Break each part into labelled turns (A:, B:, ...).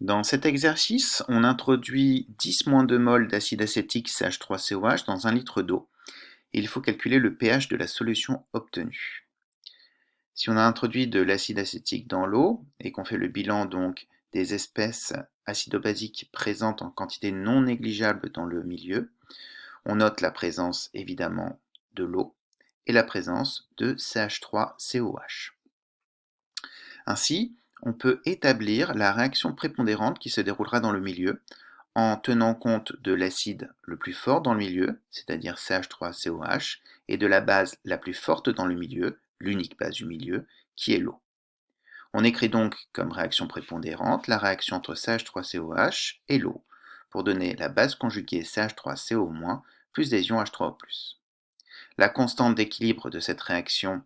A: Dans cet exercice, on introduit 10-2 mol d'acide acétique CH3COH dans 1 litre d'eau et il faut calculer le pH de la solution obtenue. Si on a introduit de l'acide acétique dans l'eau et qu'on fait le bilan donc des espèces acido-basiques présentes en quantité non négligeable dans le milieu, on note la présence évidemment de l'eau et la présence de CH3COH. Ainsi, on peut établir la réaction prépondérante qui se déroulera dans le milieu en tenant compte de l'acide le plus fort dans le milieu, c'est-à-dire CH3COH, et de la base la plus forte dans le milieu, l'unique base du milieu, qui est l'eau. On écrit donc comme réaction prépondérante la réaction entre CH3COH et l'eau, pour donner la base conjuguée CH3CO- plus des ions H3O+. La constante d'équilibre de cette réaction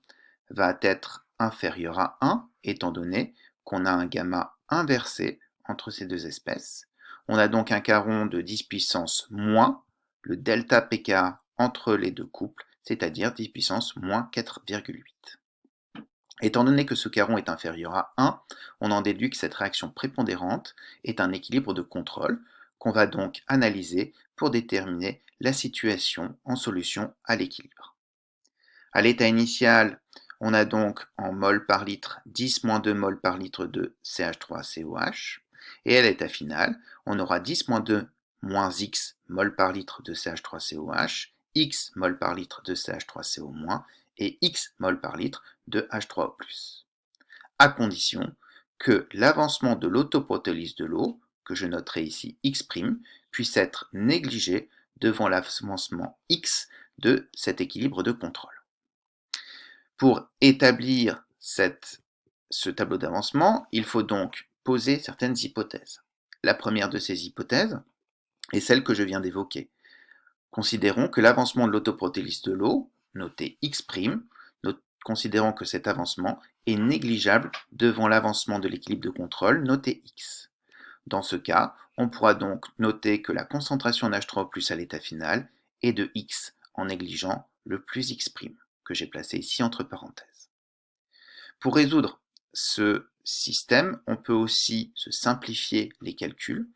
A: va être inférieure à 1, étant donné qu'on a un gamma inversé entre ces deux espèces. On a donc un caron de 10 puissance moins le delta pK entre les deux couples, c'est-à-dire 10 puissance moins 4,8. Étant donné que ce caron est inférieur à 1, on en déduit que cette réaction prépondérante est un équilibre de contrôle qu'on va donc analyser pour déterminer la situation en solution à l'équilibre. À l'état initial, on a donc en mol par litre 10-2 mol par litre de CH3COH, et à l'état final, on aura 10-2 moins X mol par litre de CH3COH, X mol par litre de CH3CO- et X mol par litre de H3O+, à condition que l'avancement de l'autoprotolyse de l'eau, que je noterai ici X', puisse être négligé devant l'avancement X de cet équilibre de contrôle. Pour établir ce tableau d'avancement, il faut donc poser certaines hypothèses. La première de ces hypothèses est celle que je viens d'évoquer. Considérons que l'avancement de l'autoprotélyse de l'eau, noté X', considérons que cet avancement est négligeable devant l'avancement de l'équilibre de contrôle, noté X. Dans ce cas, on pourra donc noter que la concentration en H3O+ à l'état final est de X en négligeant le plus X', que j'ai placé ici entre parenthèses. Pour résoudre ce système, on peut aussi se simplifier les calculs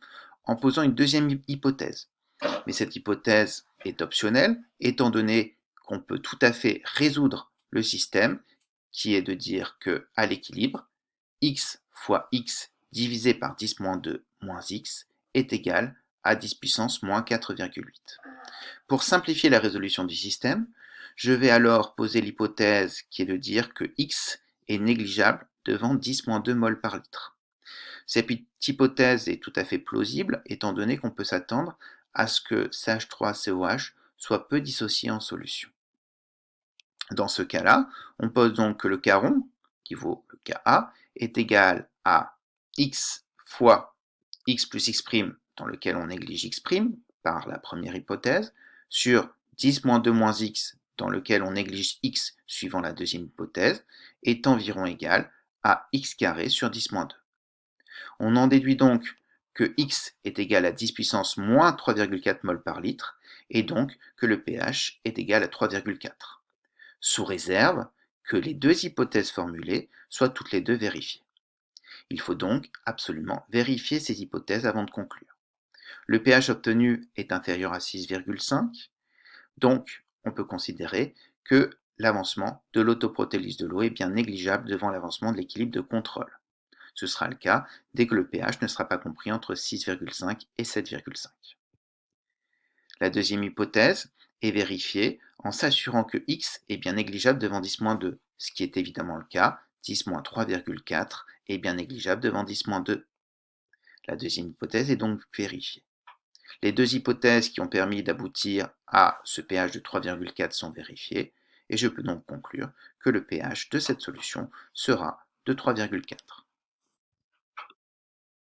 A: en posant une deuxième hypothèse. Mais cette hypothèse est optionnelle, étant donné qu'on peut tout à fait résoudre le système, qui est de dire que à l'équilibre, x fois x divisé par 10-2 moins x est égal à 10 puissance moins 4,8. Pour simplifier la résolution du système, je vais alors poser l'hypothèse qui est de dire que x est négligeable devant 10-2 mol par litre. Cette hypothèse est tout à fait plausible étant donné qu'on peut s'attendre à ce que CH3COH soit peu dissocié en solution. Dans ce cas-là, on pose donc que le caron, qui vaut le Ka, est égal à x fois x plus x' dans lequel on néglige x' par la première hypothèse, sur 10-2 moins x dans lequel on néglige x suivant la deuxième hypothèse, est environ égal à x carré sur 10-2. On en déduit donc que x est égal à 10 puissance moins 3,4 mol par litre, et donc que le pH est égal à 3,4, sous réserve que les deux hypothèses formulées soient toutes les deux vérifiées. Il faut donc absolument vérifier ces hypothèses avant de conclure. Le pH obtenu est inférieur à 6,5, donc on peut considérer que l'avancement de l'autoprotélyse de l'eau est bien négligeable devant l'avancement de l'équilibre de contrôle. Ce sera le cas dès que le pH ne sera pas compris entre 6,5 et 7,5. La deuxième hypothèse est vérifiée en s'assurant que x est bien négligeable devant 10-2, ce qui est évidemment le cas, 10-3,4 est bien négligeable devant 10-2. La deuxième hypothèse est donc vérifiée. Les deux hypothèses qui ont permis d'aboutir à ce pH de 3,4 sont vérifiées, et je peux donc conclure que le pH de cette solution sera de 3,4.